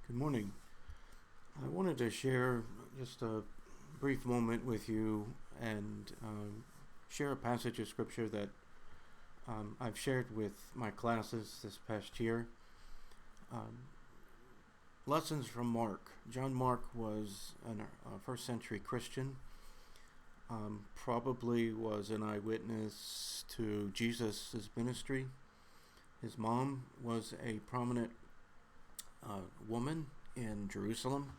Good morning. I wanted to share just a brief moment with you and share a passage of scripture that I've shared with my classes this past year. Um, Lessons from Mark. John Mark was a first century Christian, probably was an eyewitness to Jesus' ministry. His mom was a prominent woman in Jerusalem.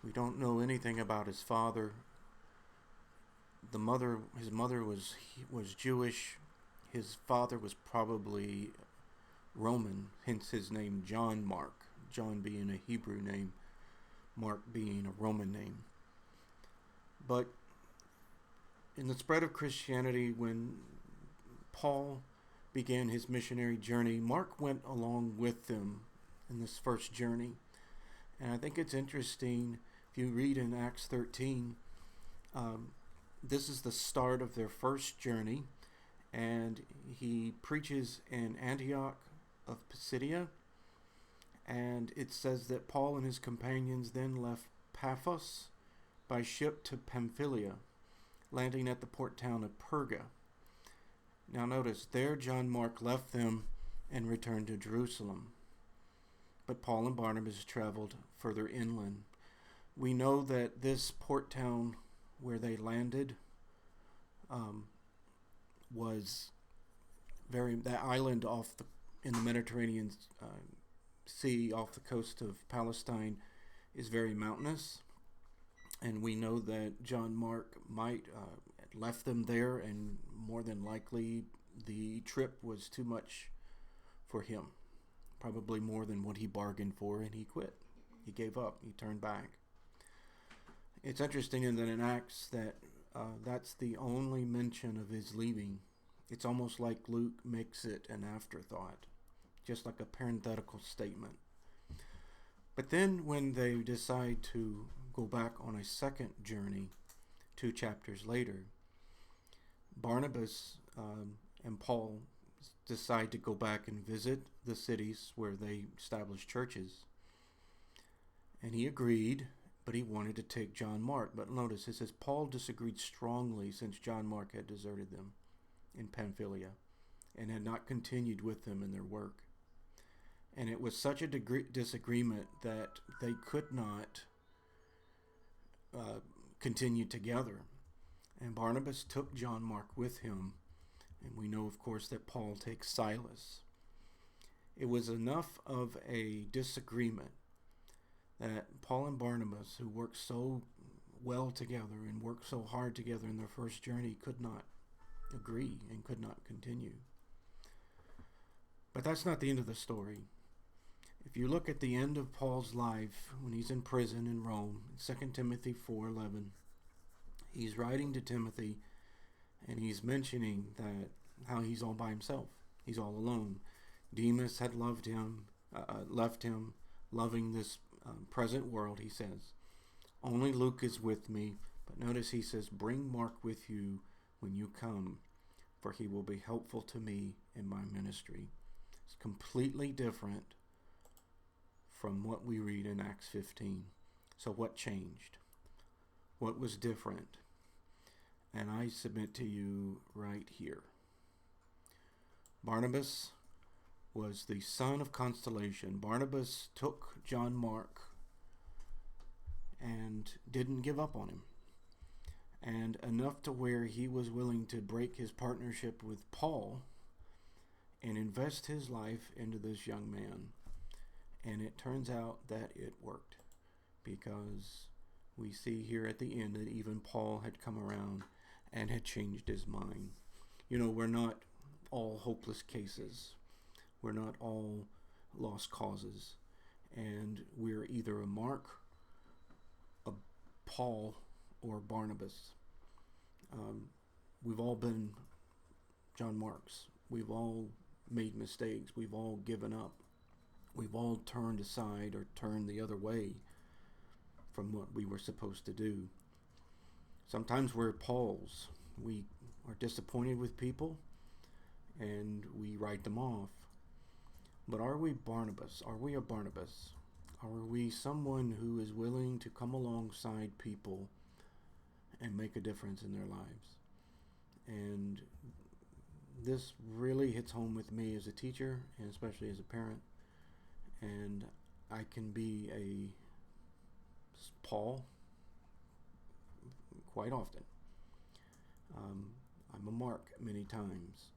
We don't know anything about his father. His mother was Jewish. His father was probably Roman, hence his name John Mark. John being a Hebrew name, Mark being a Roman name. But in the spread of Christianity, when Paul began his missionary journey, Mark went along with them in this first journey. And I think it's interesting, if you read in Acts 13, this is the start of their first journey, and he preaches in Antioch of Pisidia, and it says that Paul and his companions then left Paphos by ship to Pamphylia, landing at the port town of Perga. Now notice, there John Mark left them and returned to Jerusalem. But Paul and Barnabas traveled further inland. We know that this port town where they landed was that island in the Mediterranean Sea off the coast of Palestine is very mountainous, and we know that John Mark might left them there, and more than likely the trip was too much for him, probably more than what he bargained for, and he quit. He gave up. He turned back. It's interesting that in Acts that that's the only mention of his leaving. It's almost like Luke makes it an afterthought, just like a parenthetical statement. But then when they decide to go back on a second journey, 2 chapters later, Barnabas and Paul decide to go back and visit the cities where they established churches. And he agreed, but he wanted to take John Mark. But notice, it says Paul disagreed strongly since John Mark had deserted them in Pamphylia and had not continued with them in their work. And it was such a disagreement that they could not continue together. And Barnabas took John Mark with him. And we know, of course, that Paul takes Silas. It was enough of a disagreement that Paul and Barnabas, who worked so well together and worked so hard together in their first journey, could not agree and could not continue. But that's not the end of the story. If you look at the end of Paul's life when he's in prison in Rome, 2 Timothy 4:11, he's writing to Timothy, and he's mentioning that how he's all by himself. He's all alone. Demas had left him, loving this present world, he says. Only Luke is with me. But notice he says, bring Mark with you when you come, for he will be helpful to me in my ministry. It's completely different from what we read in Acts 15. So what changed? What was different? And I submit to you right here. Barnabas was the son of consolation. Barnabas took John Mark and didn't give up on him. And enough to where he was willing to break his partnership with Paul and invest his life into this young man. And it turns out that it worked, because we see here at the end that even Paul had come around and had changed his mind. You know, we're not all hopeless cases. We're not all lost causes. And we're either a Mark, a Paul, or Barnabas. We've all been John Marks. We've all made mistakes. We've all given up. We've all turned aside or turned the other way from what we were supposed to do. Sometimes we're Pauls. We are disappointed with people and we write them off. But are we Barnabas? Are we a Barnabas? Are we someone who is willing to come alongside people and make a difference in their lives? And this really hits home with me as a teacher and especially as a parent. And I can be a Paul quite often. I'm a Mark many times.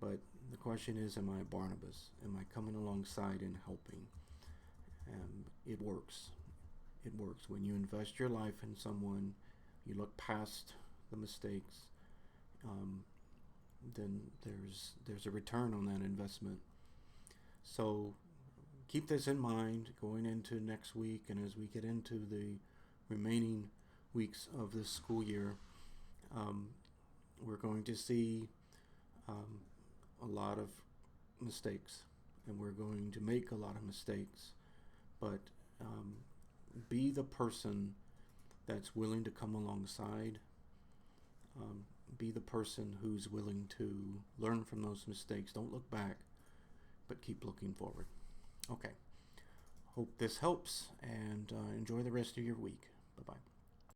But the question is, am I a Barnabas? Am I coming alongside and helping? It works. It works. When you invest your life in someone, you look past the mistakes, then there's a return on that investment. So keep this in mind going into next week, and as we get into the remaining weeks of this school year, we're going to see a lot of mistakes, and we're going to make a lot of mistakes, but be the person that's willing to come alongside. Be the person who's willing to learn from those mistakes. Don't look back, but keep looking forward. Okay. Hope this helps, and enjoy the rest of your week.